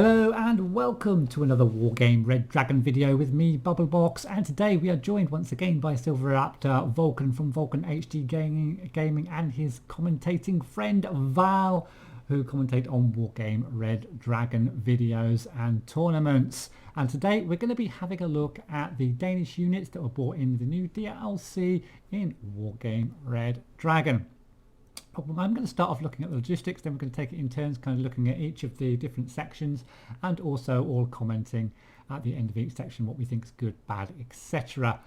Hello and welcome to another Wargame Red Dragon video with me, Bubblebox, and today we are joined once again by Silveraptor, Vulcan from VulcanHDganing and his commentating friend Valh, who commentate on Wargame Red Dragon videos and tournaments. And today we're going to be having a look at the Danish units that were brought in the new DLC in Wargame Red Dragon. I'm going to start off looking at the logistics, then we're going to take it in turns, kind of looking at each of the different sections and also all commenting at the end of each section what we think is good, bad, etc.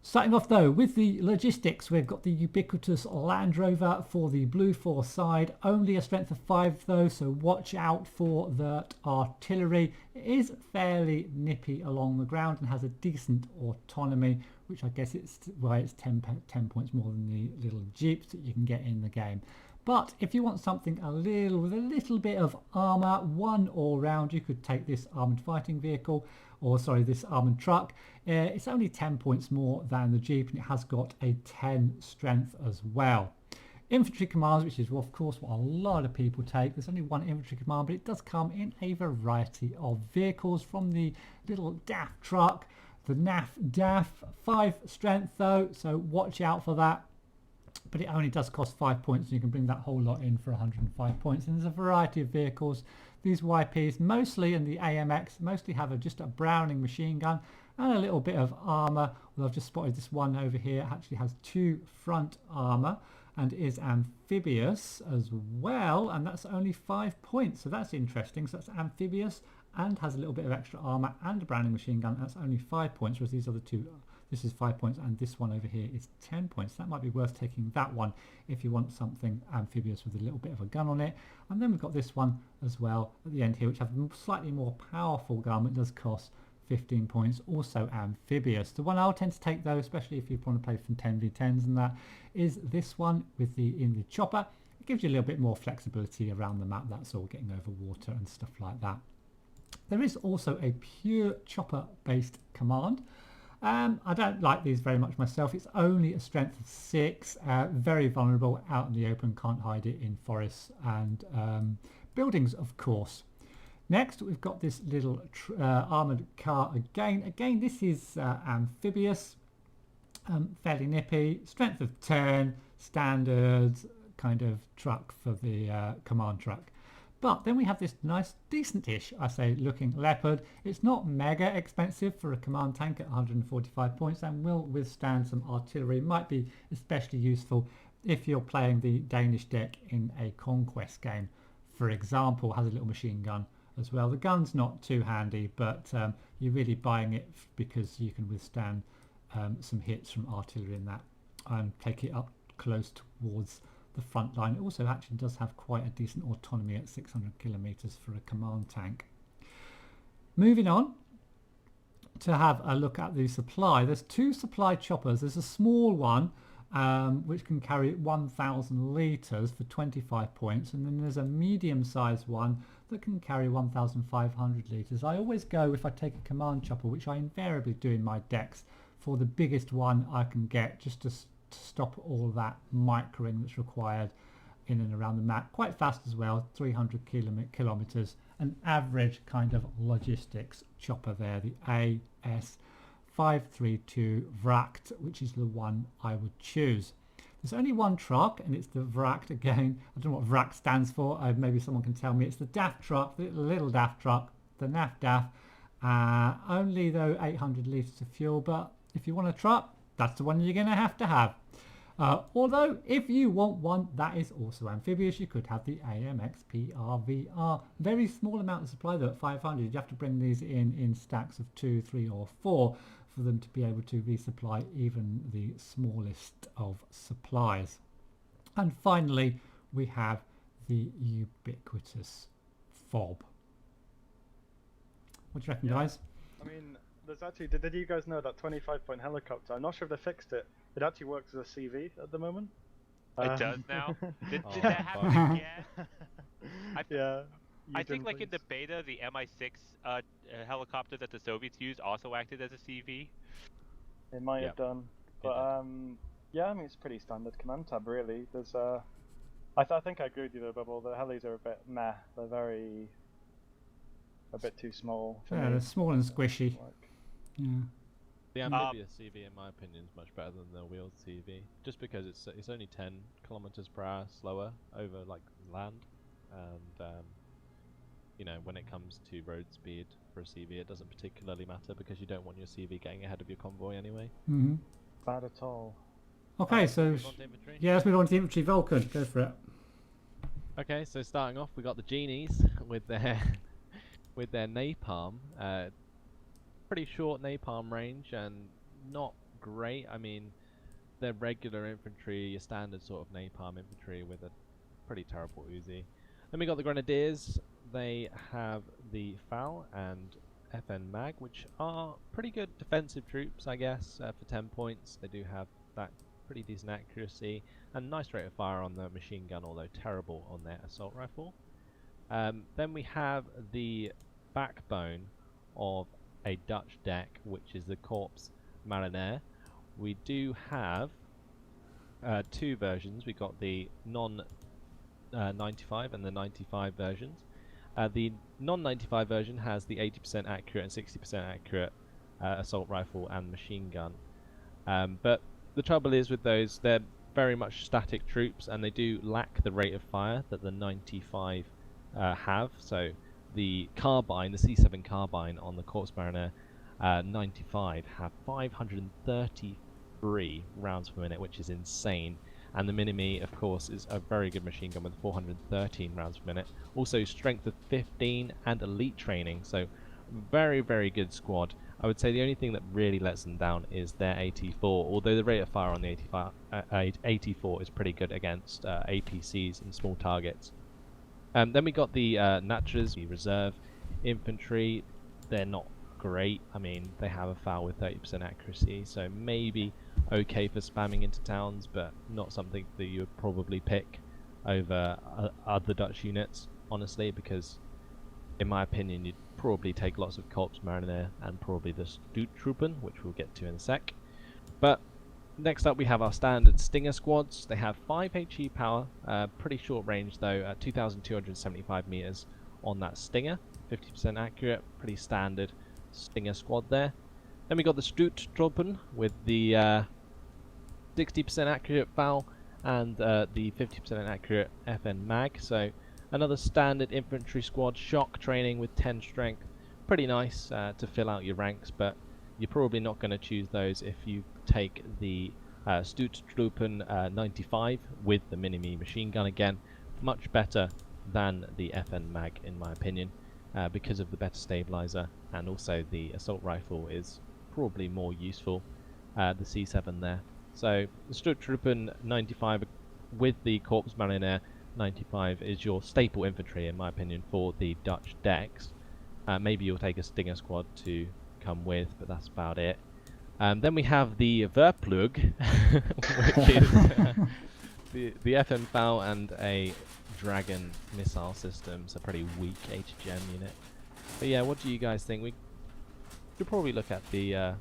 Starting off though with the logistics, we've got the ubiquitous Land Rover for the Blue Force side, only a strength of 5 though, so watch out for that artillery. It is fairly nippy along the ground and has a decent autonomy, which I guess it's why it's 10 points more than the little jeeps that you can get in the game. But if you want something with a little bit of armour, one all round, you could take this armoured fighting vehicle, or sorry, this armoured truck. It's only 10 points more than the jeep, and it has got a 10 strength as well. Infantry commands, which is of course what a lot of people take. There's only one infantry command, but it does come in a variety of vehicles, from the little DAF truck, the NAF DAF, 5 strength though, so watch out for that. But it only does cost 5 points, and you can bring that whole lot in for 105 points. And there's a variety of vehicles. These YPs mostly, and the AMX mostly have just a Browning machine gun and a little bit of armour. Well, I've just spotted this one over here. It actually has 2 front armour and is amphibious as well, and that's only 5 points, so that's interesting. So that's amphibious and has a little bit of extra armour and a Browning machine gun. That's only 5 points, whereas these other two, this is 5 points, and this one over here is 10 points. That might be worth taking, that one, if you want something amphibious with a little bit of a gun on it. And then we've got this one as well at the end here, which has a slightly more powerful gun. It does cost 15 points, also amphibious. The one I'll tend to take though, especially if you want to play from 10v10s and that, is this one with in the chopper. It gives you a little bit more flexibility around the map, that's all, getting over water and stuff like that. There is also a pure chopper based command. I don't like these very much myself. It's only a strength of 6, very vulnerable out in the open, can't hide it in forests and buildings of course. Next we've got this little armoured car again this is amphibious, fairly nippy, strength of 10, standard kind of truck for the command truck. But then we have this nice, decent-ish, I say, looking Leopard. It's not mega expensive for a command tank at 145 points and will withstand some artillery. Might be especially useful if you're playing the Danish deck in a conquest game. For example, has a little machine gun as well. The gun's not too handy, but you're really buying it because you can withstand some hits from artillery in that and take it up close towards the front line. It also actually does have quite a decent autonomy at 600 kilometers for a command tank. Moving on to have a look at the supply. There's 2 supply choppers. There's a small one which can carry 1,000 litres for 25 points, and then there's a medium-sized one that can carry 1,500 litres. I always go, if I take a command chopper, which I invariably do in my decks, for the biggest one I can get, just to stop all that microing that's required in and around the map. Quite fast as well, 300 kilometers, an average kind of logistics chopper there, the AS532 Vracht, which is the one I would choose. There's only one truck, and it's the Vracht again. I don't know what Vracht stands for. Maybe someone can tell me. It's the DAF truck, the little DAF truck, the NAF DAF. Only though 800 litres of fuel, but if you want a truck, that's the one you're going to have. Although if you want one that is also amphibious, you could have the AMX PRVR. Very small amount of supply though, at 500. You have to bring these in stacks of 2, 3 or 4 for them to be able to resupply even the smallest of supplies. And finally we have the ubiquitous fob. What do you reckon, guys? I mean, there's actually, did you guys know that 25-point helicopter, I'm not sure if they fixed it, it actually works as a CV at the moment. It does now? Did that happen again? Yeah. I think like in the beta, the Mi-6 helicopter that the Soviets used also acted as a CV. It might have done. But yeah, I mean, it's pretty standard command tab really. There's I think I agree with you though, Bubble. The helis are a bit meh. They're very a bit too small. For Yeah, me. they're small and squishy. Like, Yeah. The amphibious CV, in my opinion, is much better than the wheeled CV, just because it's only 10 kilometers per hour slower over like land, and you know, when it comes to road speed for a CV, it doesn't particularly matter because you don't want your CV getting ahead of your convoy anyway. Mm-hmm. bad at all. Okay, so move on to infantry? yeah, let's move on to the infantry. Vulcan, go for it. Okay, so starting off, we got the genies with their with their napalm. Pretty short napalm range and not great. I mean, they're regular infantry, your standard sort of napalm infantry with a pretty terrible Uzi. Then we got the grenadiers. They have the Valh and FN Mag, which are pretty good defensive troops, I guess, for 10 points. They do have that pretty decent accuracy and nice rate of fire on the machine gun, although terrible on their assault rifle. Then we have the backbone of a Dutch deck, which is the Corps Marinair. We do have two versions. We got the non-95 and the 95 versions. The non-95 version has the 80% accurate and 60% accurate assault rifle and machine gun. But the trouble is with those, they're very much static troops, and they do lack the rate of fire that the 95 have. So the carbine, the C7 carbine on the Corps Mariner 95 have 533 rounds per minute, which is insane. And the Mini-Me, of course, is a very good machine gun with 413 rounds per minute. Also strength of 15 and elite training, so very, very good squad. I would say the only thing that really lets them down is their AT4, although the rate of fire on the AT4 is pretty good against APCs and small targets. Then we got the Natras, the reserve infantry. They're not great. I mean, they have a Valh with 30% accuracy, so maybe okay for spamming into towns, but not something that you would probably pick over other Dutch units, honestly, because in my opinion you'd probably take lots of Corps Mariner and probably the Stoottroepen, which we'll get to in a sec. But next up we have our standard Stinger squads. They have 5 HE power, pretty short range though, at 2,275 meters on that Stinger, 50% accurate, pretty standard Stinger squad there. Then we got the Stoottroepen with the 60% accurate Valh and the 50% accurate FN Mag. So another standard infantry squad, shock training with 10 strength. Pretty nice to fill out your ranks, but you're probably not going to choose those if you take the Stoottroepen 95 with the Mini-Me machine gun again. Much better than the FN Mag in my opinion, because of the better stabilizer, and also the assault rifle is probably more useful, the C7 there. So the Stoottroepen 95 with the Corps Mariner 95 is your staple infantry in my opinion for the Dutch decks. Maybe you'll take a Stinger squad to come with, but that's about it. Then we have the Verplug, which is the FN Valh and a Dragon missile system. It's a pretty weak HGM unit. But yeah, what do you guys think? We should probably look at the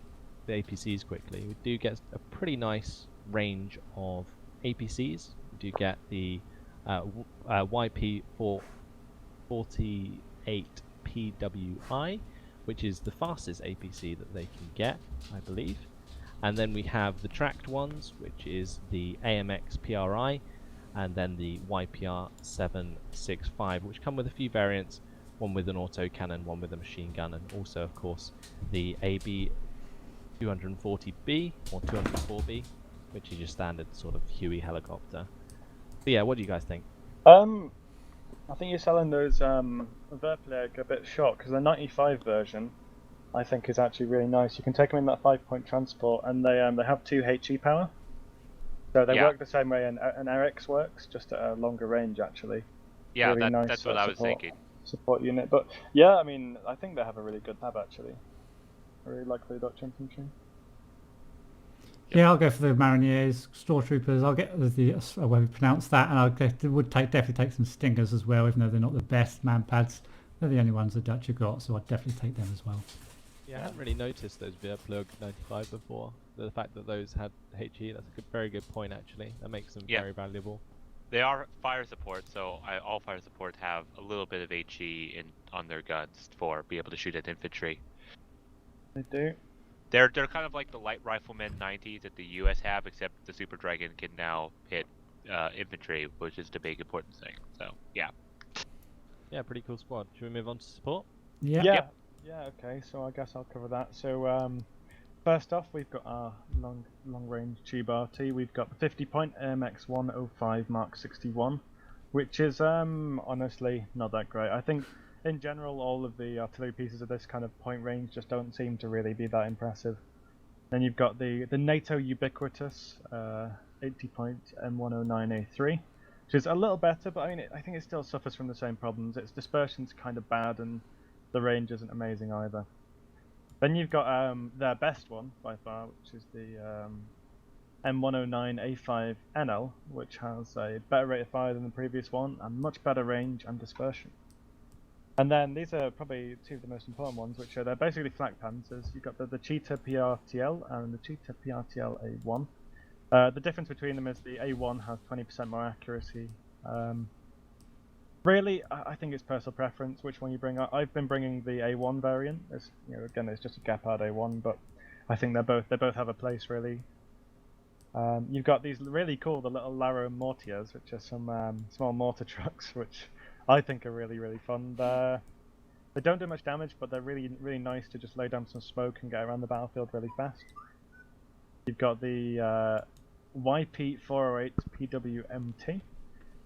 APCs quickly. We do get a pretty nice range of APCs. We do get the YP448PWI, which is the fastest APC that they can get, I believe. And then we have the tracked ones, which is the AMX PRI, and then the YPR765, which come with a few variants, one with an autocannon, one with a machine gun, and also, of course, the AB 240B or 204B, which is your standard sort of Huey helicopter. But yeah, what do you guys think? I think you're selling those Verplag a bit short, because the 95 version I think is actually really nice. You can take them in that 5-point transport, and they have 2 HE power, so they work the same way an RX works, just at a longer range actually. Yeah, really nice, that's what I was thinking. Support unit, but yeah, I mean, I think they have a really good tab actually. I really like the Dutch infantry. Yeah, I'll go for the Mariniers, Stormtroopers. I'll get the way we pronounce that, and definitely take some Stingers as well, even though they're not the best man pads. They're the only ones the Dutch have got, so I'd definitely take them as well. Yeah, I hadn't really noticed those Verplug 95 before. The fact that those had HE, that's a very good point actually. That makes them very valuable. They are fire support, so all fire support have a little bit of HE on their guns for be able to shoot at infantry. They do. They're kind of like the light rifleman 90s that the US have, except the Super Dragon can now hit infantry, which is the big important thing. So yeah. Yeah, pretty cool squad. Should we move on to support? Yeah. Yeah. Yeah. Okay. So I guess I'll cover that. So first off, we've got our long range tube RT. We've got the 50-point AMX 105 Mark 61, which is honestly not that great. I think in general all of the artillery pieces of this kind of point range just don't seem to really be that impressive. Then you've got the NATO ubiquitous 80-point M109A3, which is a little better, but I mean I think it still suffers from the same problems. Its dispersion's kind of bad and the range isn't amazing either. Then you've got their best one by far, which is the M109A5NL, which has a better rate of fire than the previous one and much better range and dispersion. And then these are probably two of the most important ones, which are they're basically flak panzers. You've got the Cheetah PRTL and the Cheetah PRTL A1. The difference between them is the A1 has 20% more accuracy. Really, I think it's personal preference which one you bring. I've been bringing the A1 variant. It's, again, it's just a Gepard A1, but I think they both have a place really. You've got these really cool, the little Laro Mortiers, which are some small mortar trucks, which I think are really fun. They don't do much damage, but they're really nice to just lay down some smoke and get around the battlefield really fast. You've got the YP408 PWMT,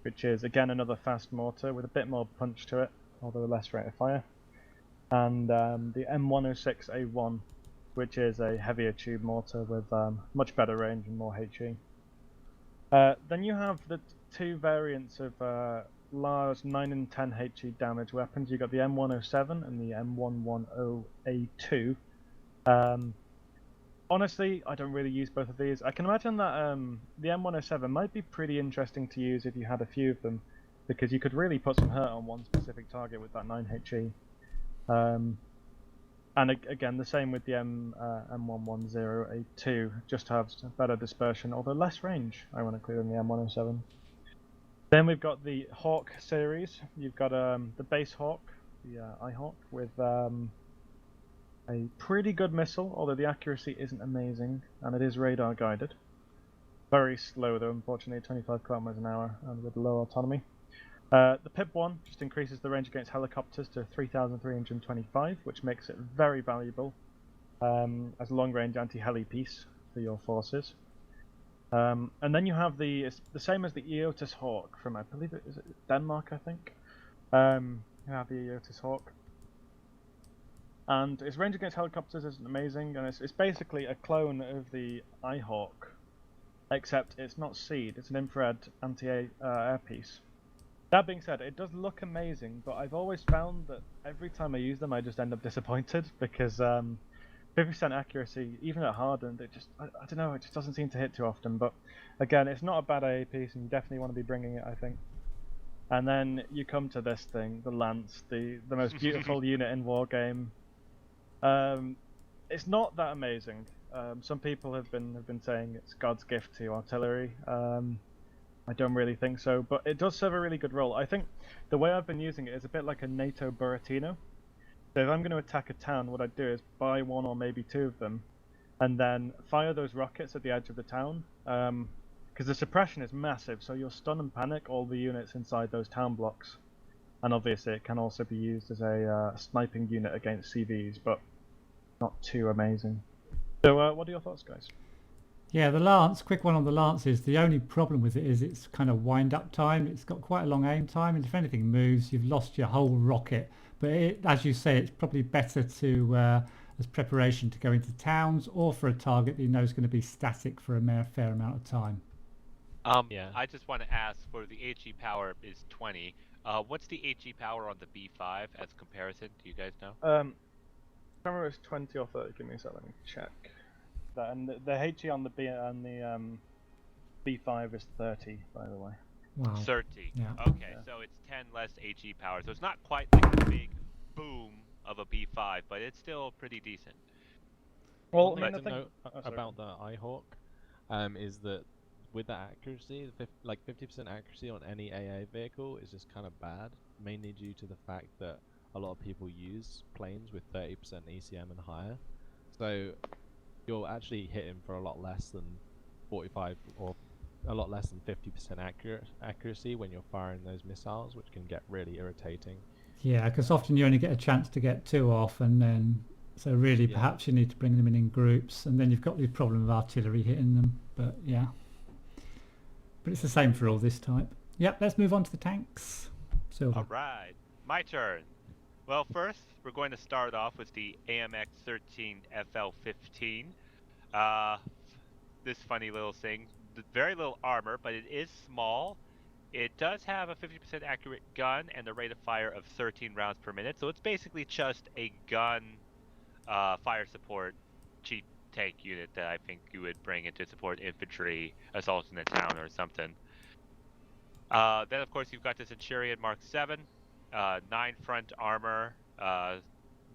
which is again another fast mortar with a bit more punch to it, although less rate of fire. And the M106A1, which is a heavier tube mortar with much better range and more HE. Then you have the two variants of large 9 and 10 HE damage weapons. You've got the M107 and the M110A2. Honestly, I don't really use both of these. I can imagine that the M107 might be pretty interesting to use if you had a few of them, because you could really put some hurt on one specific target with that 9 HE. And again, the same with the M110A2, just has better dispersion, although less range, ironically, than the M107. Then we've got the Hawk series. You've got the base Hawk, the iHawk, with a pretty good missile, although the accuracy isn't amazing, and it is radar guided. Very slow though, unfortunately, 25 kilometers an hour, and with low autonomy. The PIP-1 just increases the range against helicopters to 3,325, which makes it very valuable as a long-range anti-heli piece for your forces. And then you have the same as the Eotus Hawk from, I believe it is Denmark, I think. You have the Eotus Hawk. And its range against helicopters isn't amazing, and it's basically a clone of the iHawk, except it's not SEED, it's an infrared anti-air piece. That being said, it does look amazing, but I've always found that every time I use them I just end up disappointed, because 50% accuracy, even at hardened, it just, I don't know, it just doesn't seem to hit too often. But again, it's not a bad AA piece, and you definitely want to be bringing it, I think. And then you come to this thing, the Lance, the most beautiful unit in Wargame. It's not that amazing. Some people have been saying it's God's gift to artillery. I don't really think so, but it does serve a really good role. I think the way I've been using it is a bit like a NATO Buratino. So if I'm going to attack a town, what I'd do is buy one or maybe two of them, and then fire those rockets at the edge of the town, because the suppression is massive, so you'll stun and panic all the units inside those town blocks. And obviously it can also be used as a sniping unit against CVs, but not too amazing. So what are your thoughts, guys? Yeah, the Lance, quick one on the Lance is the only problem with it is its kind of wind-up time. It's got quite a long aim time, and if anything moves, you've lost your whole rocket. But as you say, it's probably better to, as preparation to go into towns or for a target that you know is going to be static for a fair amount of time. Yeah. I just want to ask, for the HE power is 20. What's the HE power on the B5 as comparison? Do you guys know? Camera is 20 or 30. Give me a second. Let me check. And the HE on the B5 is 30, by the way. Wow. 30. Yeah. Okay, Yeah. so it's 10 less HE power. So it's not quite like a big boom of a B5, but it's still pretty decent. Well, One I thing mean, to note about the iHawk is that with that accuracy, like 50% accuracy on any AA vehicle is just kind of bad, mainly due to the fact that a lot of people use planes with 30% ECM and higher. So you're actually hitting for a lot less than 45 or a lot less than 50% accuracy when you're firing those missiles, which can get really irritating. Yeah, because often you only get a chance to get 2 off, and then so really perhaps you need to bring them in groups, and then you've got the problem of artillery hitting them. But yeah, but it's the same for all this type. Yep, let's move on to the tanks. Silver. All right, my turn. Well, first we're going to start off with the AMX-13 FL-15. This funny little thing, very little armor, but it is small. It does have a 50% accurate gun and a rate of fire of 13 rounds per minute, so it's basically just a gun fire support cheap tank unit that I think you would bring in to support infantry assaults in a town or something. Then of course you've got the Centurion Mark 7, 9 front armor.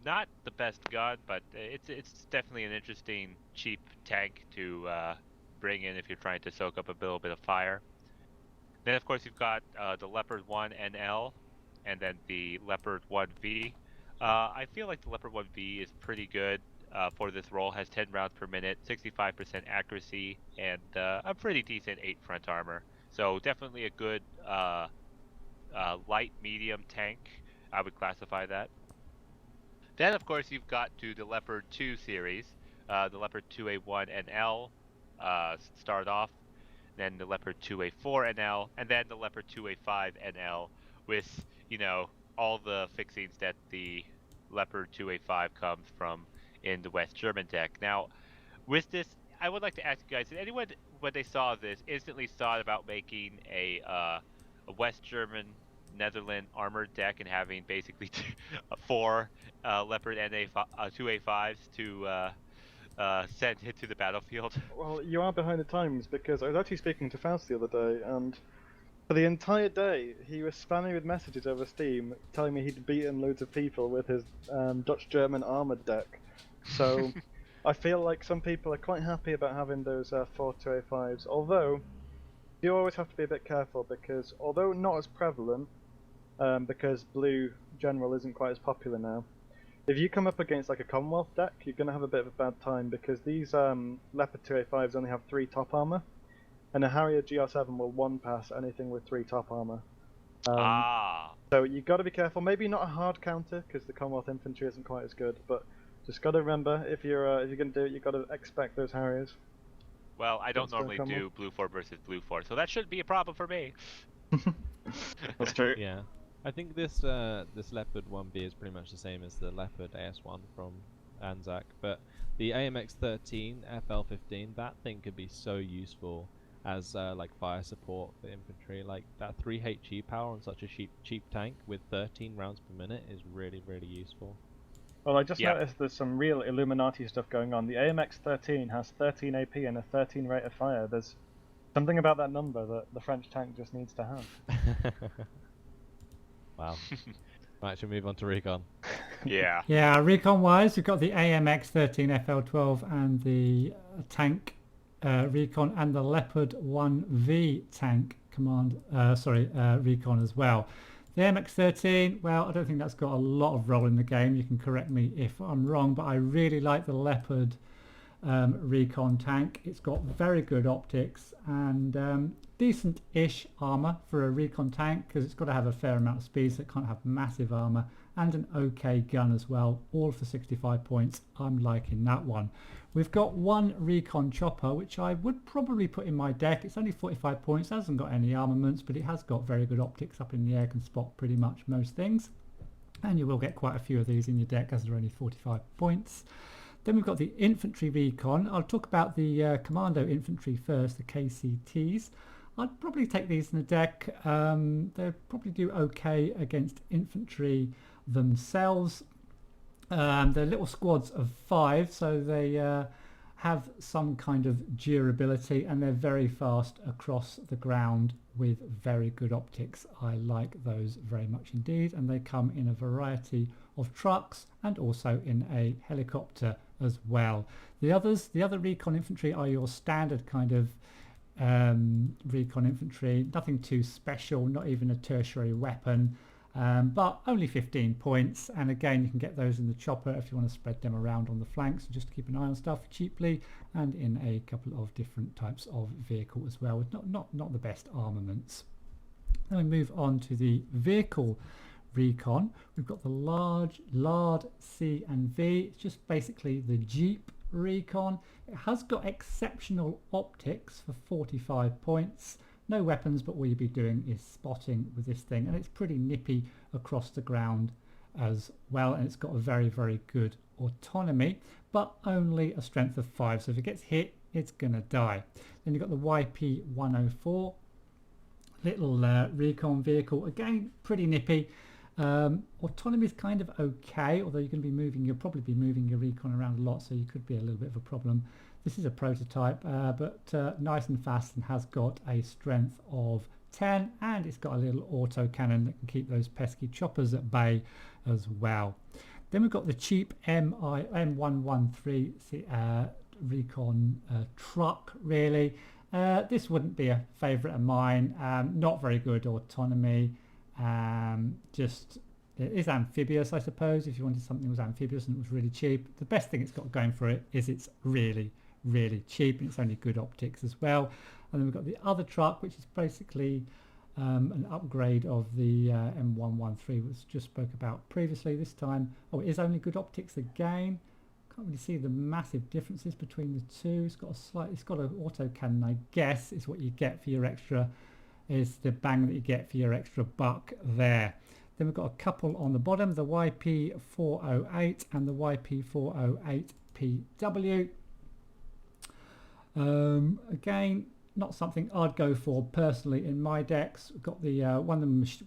Not the best gun, but it's definitely an interesting cheap tank to bring in if you're trying to soak up a little bit of fire. Then of course you've got the Leopard 1 NL and then the Leopard 1V. I feel like the Leopard 1V is pretty good for this role. Has 10 rounds per minute, 65% accuracy, and a pretty decent 8 front armor. So definitely a good light medium tank. I would classify that. Then of course you've got to the Leopard 2 series, the Leopard 2A1 NL start off, then the Leopard 2A4 NL, and then the Leopard 2A5 NL with, you know, all the fixings that the Leopard 2A5 comes from in the West German deck. Now, with this, I would like to ask you guys, did anyone, when they saw this, instantly thought about making a West German Netherlands armored deck and having basically 4 Leopard NA 2A5s to send it to the battlefield? Well, you are behind the times, because I was actually speaking to Faust the other day, and for the entire day he was spamming with messages over Steam telling me he'd beaten loads of people with his Dutch-German armoured deck. So I feel like some people are quite happy about having those 4 2A5s, although you always have to be a bit careful, because although not as prevalent, because blue general isn't quite as popular now, if you come up against like a Commonwealth deck, you're going to have a bit of a bad time, because these Leopard 2A5s only have 3 top armor, and a Harrier GR7 will 1-pass anything with 3 top armor. So you've got to be careful. Maybe not a hard counter, because the Commonwealth infantry isn't quite as good, but just got to remember, if you're going to do it, you've got to expect those Harriers. Well, I don't normally do blue 4 versus blue 4, so that shouldn't be a problem for me. That's true. Yeah. I think this this Leopard 1B is pretty much the same as the Leopard AS1 from Anzac, but the AMX-13 FL-15, that thing could be so useful as like fire support for infantry. Like that 3 HE power on such a cheap tank with 13 rounds per minute is really, really useful. Well, I just noticed there's some real Illuminati stuff going on. The AMX-13 has 13 AP and a 13 rate of fire. There's something about that number that the French tank just needs to have. Wow. Right, should we move on to Recon? Yeah. Yeah, Recon-wise, we've got the AMX-13 FL-12 and the tank Recon, and the Leopard 1V tank Recon as well. The AMX-13, well, I don't think that's got a lot of role in the game. You can correct me if I'm wrong, but I really like the Leopard Recon tank. It's got very good optics and decent-ish armor for a Recon tank, because it's got to have a fair amount of speed, so it can't have massive armor, and an okay gun as well, all for 65 points. I'm liking that one. We've got one Recon chopper, which I would probably put in my deck. It's only 45 points, hasn't got any armaments, but it has got very good optics up in the air, can spot pretty much most things, and you will get quite a few of these in your deck as they're only 45 points. Then we've got the infantry Recon. I'll talk about the commando infantry first, the KCTs. I'd probably take these in the deck. They'll probably do okay against infantry themselves. They're little squads of 5, so they have some kind of durability, and they're very fast across the ground with very good optics. I like those very much indeed, and they come in a variety of trucks and also in a helicopter as well. The other Recon infantry are your standard kind of recon infantry, nothing too special, not even a tertiary weapon, but only 15 points. And again, you can get those in the chopper if you want to spread them around on the flanks, just to keep an eye on stuff cheaply, and in a couple of different types of vehicle as well, with not the best armaments. Then we move on to the vehicle recon. We've got the large Lard C and V. It's just basically the Jeep recon. It has got exceptional optics for 45 points. No weapons, but all you'll be doing is spotting with this thing, and it's pretty nippy across the ground as well, and it's got a very, very good autonomy, but only a strength of 5, so if it gets hit, it's gonna die. Then you've got the YP-104, little recon vehicle, again pretty nippy. Autonomy is kind of okay, although you'll probably be moving your recon around a lot, so you could be a little bit of a problem. This is a prototype, but nice and fast, and has got a strength of 10, and it's got a little auto cannon that can keep those pesky choppers at bay as well. Then we've got the cheap M113 recon truck, really. This wouldn't be a favourite of mine. Not very good autonomy. Just it is amphibious, I suppose, if you wanted something that was amphibious and it was really cheap. The best thing it's got going for it is it's really, really cheap, and it's only good optics as well. And then we've got the other truck, which is basically an upgrade of the M113, which just spoke about previously. This time, it is only good optics again. Can't really see the massive differences between the two. It's got an auto cannon, I guess, is what you get for your extra, is the bang that you get for your extra buck there. Then we've got a couple on the bottom, the YP408 and the YP408PW. Again, not something I'd go for personally in my decks. We've got the one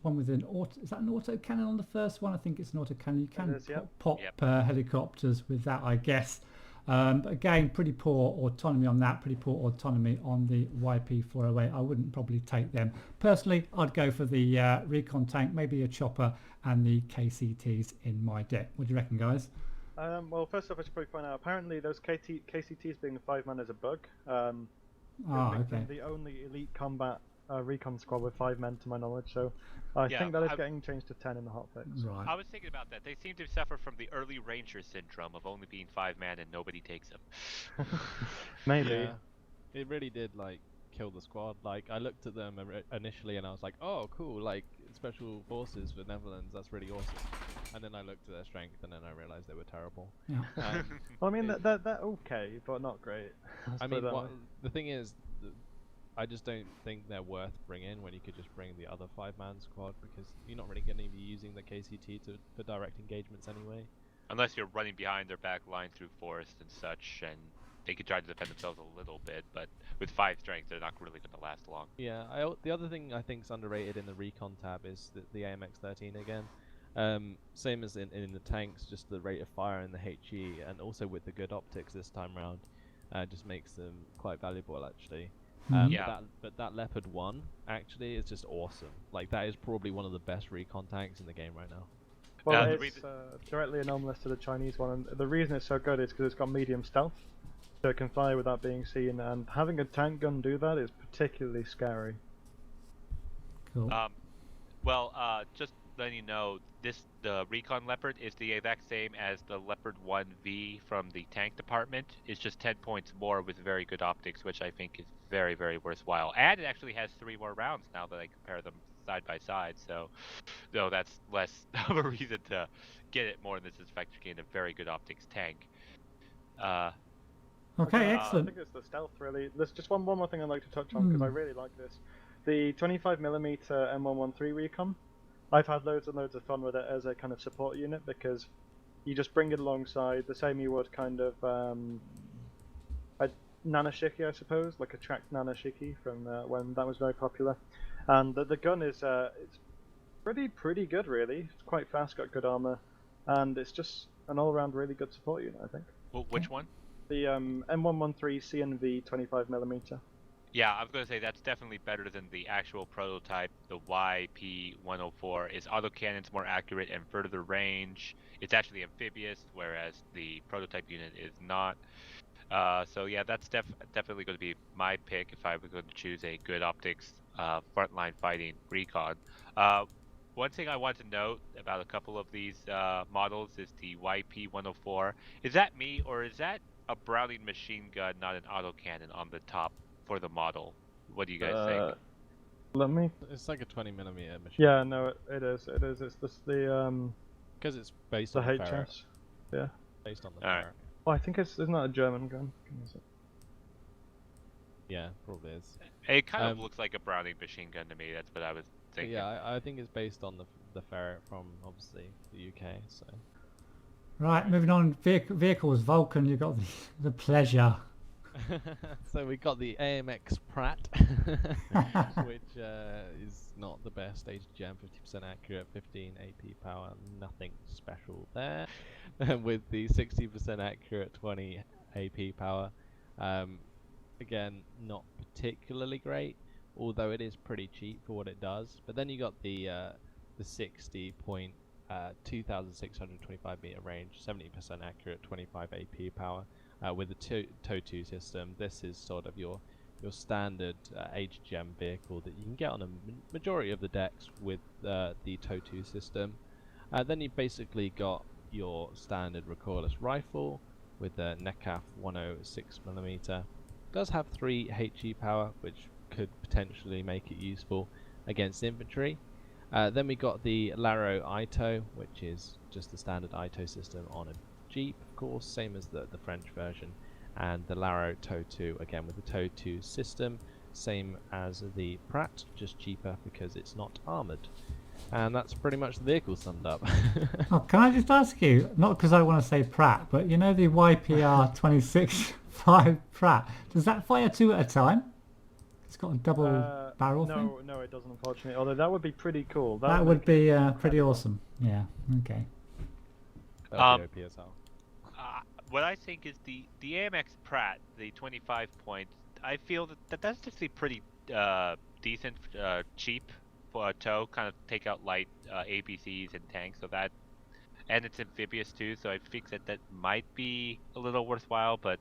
with an auto. Is that an auto cannon on the first one? I think it's an auto cannon. You can pop helicopters with that, I guess. But again, pretty poor autonomy on that. Pretty poor autonomy on the YP408. I wouldn't probably take them personally. I'd go for the recon tank, maybe a chopper, and the KCTs in my deck. What do you reckon, guys? Well, first off, I should probably point out, apparently those KCTs being 5 man is a bug. Okay. The only elite combat recon squad with 5 men, to my knowledge, so I think that is getting changed to 10 in the hotfix. Right. I was thinking about that. They seem to suffer from the early Ranger syndrome of only being 5 man and nobody takes them. Maybe. Yeah. It really did kill the squad. I looked at them initially and I was like, oh cool, special forces for Netherlands, that's really awesome. And then I looked at their strength and then I realized they were terrible. Yeah. Well, I mean, they're okay, but not great. I mean, the thing is, I just don't think they're worth bringing when you could just bring the other 5-man squad, because you're not really going to be using the KCT for direct engagements anyway. Unless you're running behind their back line through forest and such, and they could try to defend themselves a little bit, but with 5 strength, they're not really going to last long. Yeah, the other thing I think is underrated in the recon tab is the AMX-13 again. Same as in the tanks, just the rate of fire and the HE, and also with the good optics this time round, just makes them quite valuable actually. But that Leopard 1 actually is just awesome. That is probably one of the best recon tanks in the game right now. Well, it's directly anomalous to the Chinese one, and the reason it's so good is because it's got medium stealth, so it can fly without being seen, and having a tank gun do that is particularly scary. Cool. Just letting you know, the Recon Leopard is the exact same as the Leopard 1V from the tank department. It's just 10 points more with very good optics, which I think is very, very worthwhile. And it actually has 3 more rounds now that I compare them side by side, so that's less of a reason to get it more in this effect to gain a very good optics tank. Okay, excellent. I think it's the stealth, really. There's just one more thing I'd like to touch on, because I really like this. The 25mm M113 Recon. I've had loads and loads of fun with it as a kind of support unit, because you just bring it alongside the same you would kind of a Nanashiki, I suppose, like a tracked Nanashiki from when that was very popular. And the gun is it's pretty good, really. It's quite fast, got good armor, and it's just an all-around really good support unit, I think. Well, which one? The M113 CNV 25mm. Yeah, I was going to say that's definitely better than the actual prototype. The YP104 is autocannon's more accurate and further range. It's actually amphibious, whereas the prototype unit is not. So yeah, that's definitely going to be my pick if I were going to choose a good optics frontline fighting recon. One thing I want to note about a couple of these models is the YP-104. Is that me, or is that a Browning machine gun, not an autocannon on the top for the model? What do you guys think? Let me. It's like a 20mm machine. Yeah, no, it is. It is. It's the Because it's based the on the HS. ferret. Yeah. Based on the Alright. ferret. Oh, I think isn't that a German gun? Is it? Yeah, probably is. It kind of looks like a Browning machine gun to me. That's what I was thinking. Yeah, I think it's based on the ferret from obviously the UK. So. Right, moving on. Vehicles. Vulcan, you've got the pleasure. So we got the AMX Pratt, which is not the best HGM, 50% accurate, 15 AP power, nothing special there. With the 60% accurate, 20 AP power. Again, not particularly great, although it is pretty cheap for what it does. But then you got the 2,625 meter range, 70% accurate, 25 AP power. With the TOW2 system, this is sort of your standard HGM vehicle that you can get on a majority of the decks with the TOW2 system. Then you basically got your standard recoilless rifle with the NECAF 106mm. Does have 3 HE power, which could potentially make it useful against infantry. Then we got the Laro ITO, which is just the standard ITO system on a Jeep, of course, same as the French version, and the Laro TOW2 again with the TOW2 system, same as the Pratt, just cheaper because it's not armoured. And that's pretty much the vehicle summed up. Oh, can I just ask you, not because I want to say Pratt, but you know the YPR 26.5 Pratt, does that fire 2 at a time? It's got a double barrel thing? No, it doesn't, unfortunately. Although that would be pretty cool. That would be pretty awesome. Yeah, okay. That would be OP as hell. What I think is the AMX Pratt, the 25 points, I feel that's just a pretty decent, cheap for a tow, kind of take out light APCs and tanks, so that, and it's amphibious too, so I think that might be a little worthwhile, but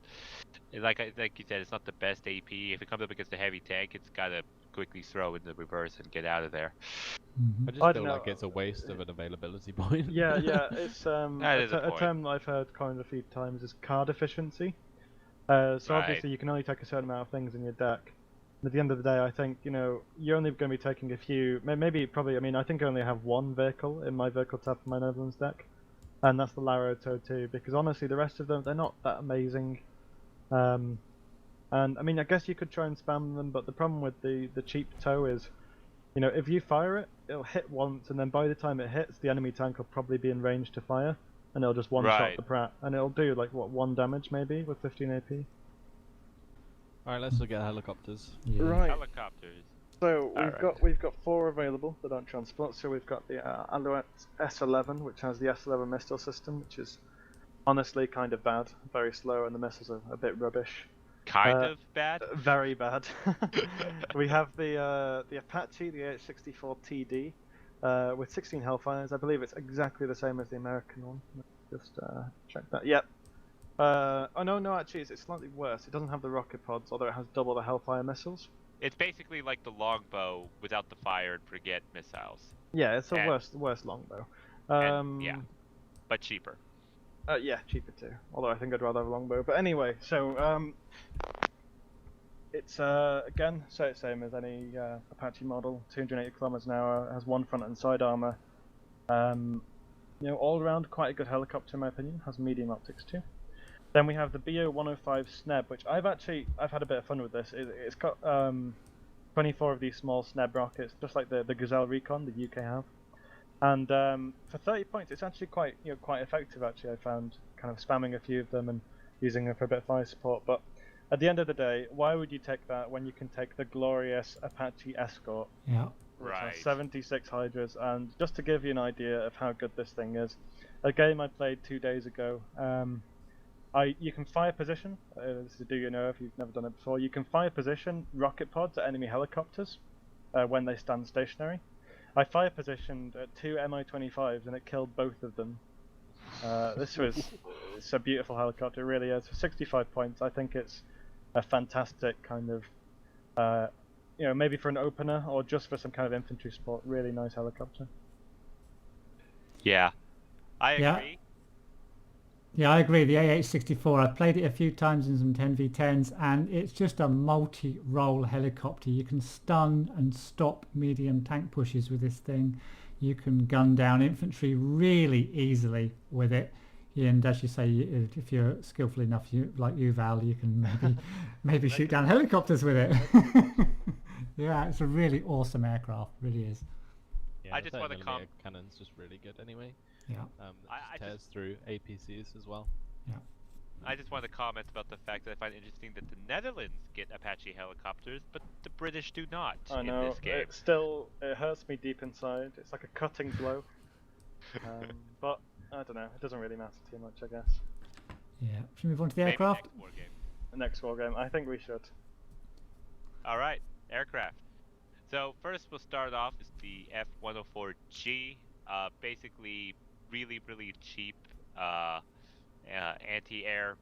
like you said, it's not the best AP. If it comes up against a heavy tank, it's got to quickly throw in the reverse and get out of there. I just feel like it's a waste of an availability point. Yeah, it's a point. term that I've heard coined a few times is card efficiency. So Right. obviously you can only take a certain amount of things in your deck. And at the end of the day, I think, you know, you're only going to be taking a few, probably, I mean, I think I only have one vehicle in my vehicle tab for my Netherlands deck, and that's the Laro TOW2, because honestly the rest of them, they're not that amazing. And I mean, I guess you could try and spam them, but the problem with the cheap tow is, you know, if you fire it, it'll hit once, and then by the time it hits, the enemy tank will probably be in range to fire, and it'll just one-shot the Pratt, and it'll do like what, 1 damage maybe with 15 AP. Alright, let's look at helicopters. Yeah. Right. Helicopters. So Alright. we've got 4 available that aren't transport. So we've got the Alouette S11, which has the S11 missile system, which is honestly kind of bad, very slow, and the missiles are a bit rubbish. Kind of bad. Very bad. We have the Apache, the AH-64 TD, with 16 Hellfires. I believe it's exactly the same as the American one. Let's just check that. Yep. Oh no, actually it's slightly worse. It doesn't have the rocket pods, although it has double the Hellfire missiles. It's basically like the longbow without the fire and forget missiles. Yeah, it's a worse longbow. Yeah, but cheaper. Yeah, cheaper too. Although I think I'd rather have a longbow. But anyway, so it's again, same as any Apache model. 280 kilometers an hour, has 1 front and side armor. You know, all around quite a good helicopter in my opinion. Has medium optics too. Then we have the BO-105 Sneb, which I've had a bit of fun with this. It's got 24 of these small Sneb rockets, just like the Gazelle Recon the UK have. And for 30 points, it's actually quite effective. Actually, I found kind of spamming a few of them and using them for a bit of fire support. But at the end of the day, why would you take that when you can take the glorious Apache Escort? Yeah. Which Right. has 76 Hydras, and just to give you an idea of how good this thing is, a game I played 2 days ago. You can fire position. This is do you know if you've never done it before. You can fire position rocket pods at enemy helicopters when they stand stationary. I fire positioned 2 Mi-25s and it killed both of them. It's a beautiful helicopter, it really is. For 65 points, I think it's a fantastic kind of, maybe for an opener or just for some kind of infantry sport, really nice helicopter. Yeah, I agree. Yeah. Yeah, I agree. The AH-64, I've played it a few times in some 10v10s, and it's just a multi-role helicopter. You can stun and stop medium tank pushes with this thing. You can gun down infantry really easily with it. And as you say, if you're skillful enough, like you, Val, you can maybe shoot down helicopters with it. Yeah, it's a really awesome aircraft, really is. Yeah, I just want to comment. Cannon's just really good anyway. Yeah. I Tears through APCs as well. Yeah. I just want to comment about the fact that I find it interesting that the Netherlands get Apache helicopters, but the British do not I in know, this game. it hurts me deep inside. It's like a cutting blow. But I don't know, it doesn't really matter too much, I guess. Yeah. Should we move on to the Maybe aircraft? next war game. The next war game, I think we should. All right, aircraft. So first we'll start off with the F-104G. Basically, really cheap anti-air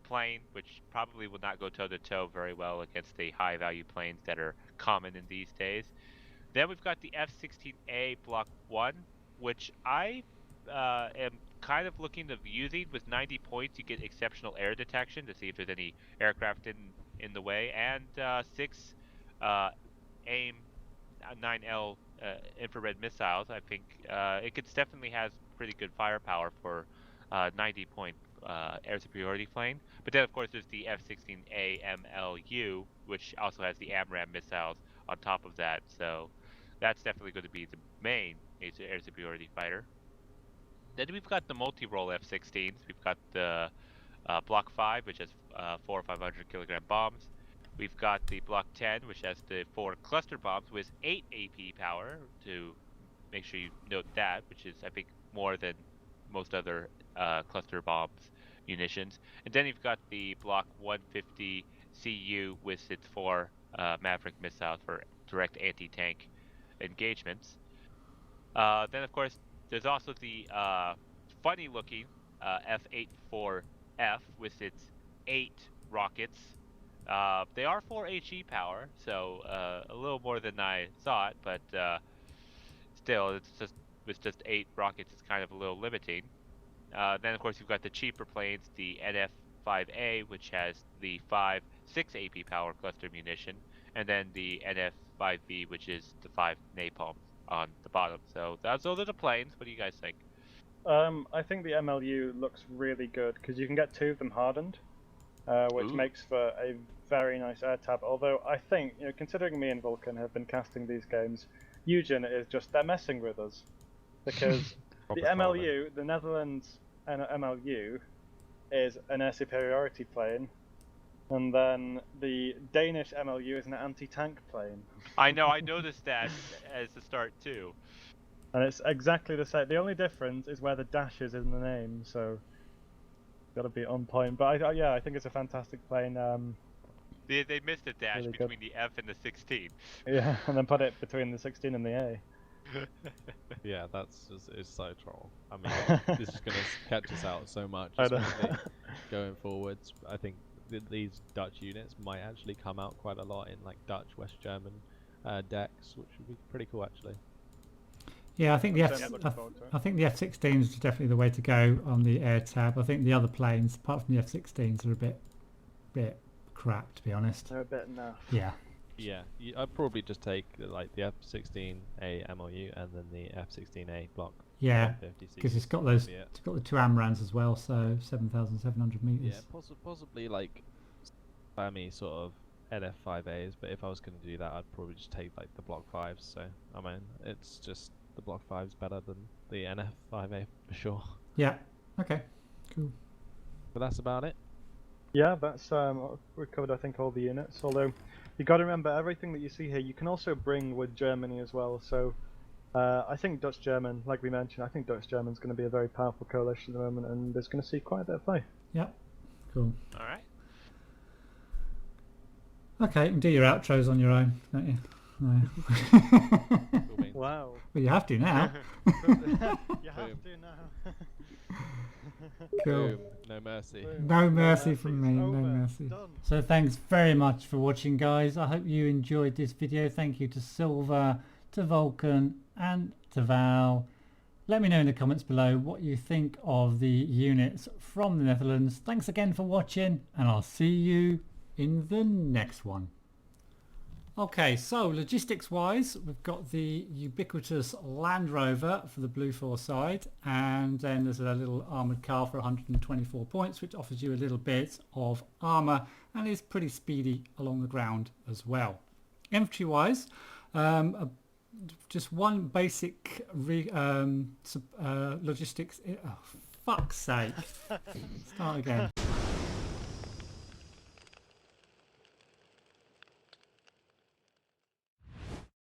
plane, which probably will not go toe-to-toe very well against the high-value planes that are common in these days. Then we've got the F-16A Block 1, which I am kind of looking of using. With 90 points, you get exceptional air detection to see if there's any aircraft in the way, and 6 AIM 9L infrared missiles. I think it definitely has pretty good firepower for 90-point air superiority plane. But then, of course, there's the F-16A MLU, which also has the AMRAAM missiles on top of that. So that's definitely going to be the main air superiority fighter. Then we've got the multi-role F-16s. We've got the Block 5, which has 400 or 500 kilogram bombs. We've got the Block 10, which has the 4 cluster bombs with 8 AP power, to make sure you note that, which is, I think, more than most other cluster bombs munitions. And then you've got the Block 150 CU with its 4 Maverick missiles for direct anti-tank engagements. Then, of course, there's also the funny-looking F-84F with its 8 rockets. They are 4 HE power, so a little more than I thought, but still, with just 8 rockets, it's kind of a little limiting. Then, of course, you've got the cheaper planes, the NF-5A, which has the 5-6 AP power cluster munition, and then the NF-5B, which is the 5 napalm on the bottom. So those are the planes. What do you guys think? I think the MLU looks really good because you can get 2 of them hardened, which makes for a very nice air tab. Although I think, considering me and Vulcan have been casting these games, Eugen is just, they're messing with us. Because the MLU, the Netherlands MLU, is an air superiority plane, and then the Danish MLU is an anti-tank plane. I know, I noticed that as the start too. And it's exactly the same. The only difference is where the dash is in the name, so got to be on point. But I think it's a fantastic plane. They missed a dash really between the F and the 16. Yeah, and then put it between the 16 and the A. Yeah, it's so troll. I mean, this is going to catch us out so much, especially going forwards. I think these Dutch units might actually come out quite a lot in like Dutch, West German decks, which would be pretty cool actually. Yeah, I think the F-16s is definitely the way to go on the air tab. I think the other planes, apart from the F-16s, are a bit crap, to be honest. They're a bit naff. Yeah. Yeah, I'd probably just take like the F-16A MLU and then the F-16A block. Yeah, because it's got those. It's got the 2 AMRAAMs as well, so 7,700 meters. Yeah, possibly like spammy sort of NF-5As, but if I was going to do that, I'd probably just take like the Block 5s. So I mean, it's just the Block 5's better than the NF-5A for sure. Yeah. Okay. Cool. But that's about it. Yeah, that's we've covered I think all the units. Although you got to remember everything that you see here. You can also bring with Germany as well. So I think Dutch-German, like we mentioned, I think Dutch-German's going to be a very powerful coalition at the moment, and it's going to see quite a bit of play. Yeah. Cool. All right. Okay, you can do your outros on your own, don't you? No. Wow. Well, you have to now. You have to now. Cool. Boom. No mercy. Boom. No No mercy mercy, from it's me, no over. mercy. Done. So thanks very much for watching, guys. I hope you enjoyed this video. Thank you to Silver, to Vulcan, and to Val. Let me know in the comments below what you think of the units from the Netherlands. Thanks again for watching, and I'll see you in the next one. Okay, so logistics wise, we've got the ubiquitous Land Rover for the Blue 4 side, and then there's a little armoured car for 124 points, which offers you a little bit of armour and is pretty speedy along the ground as well. Infantry wise, just one basic logistics. Oh, fuck's sake. Start again.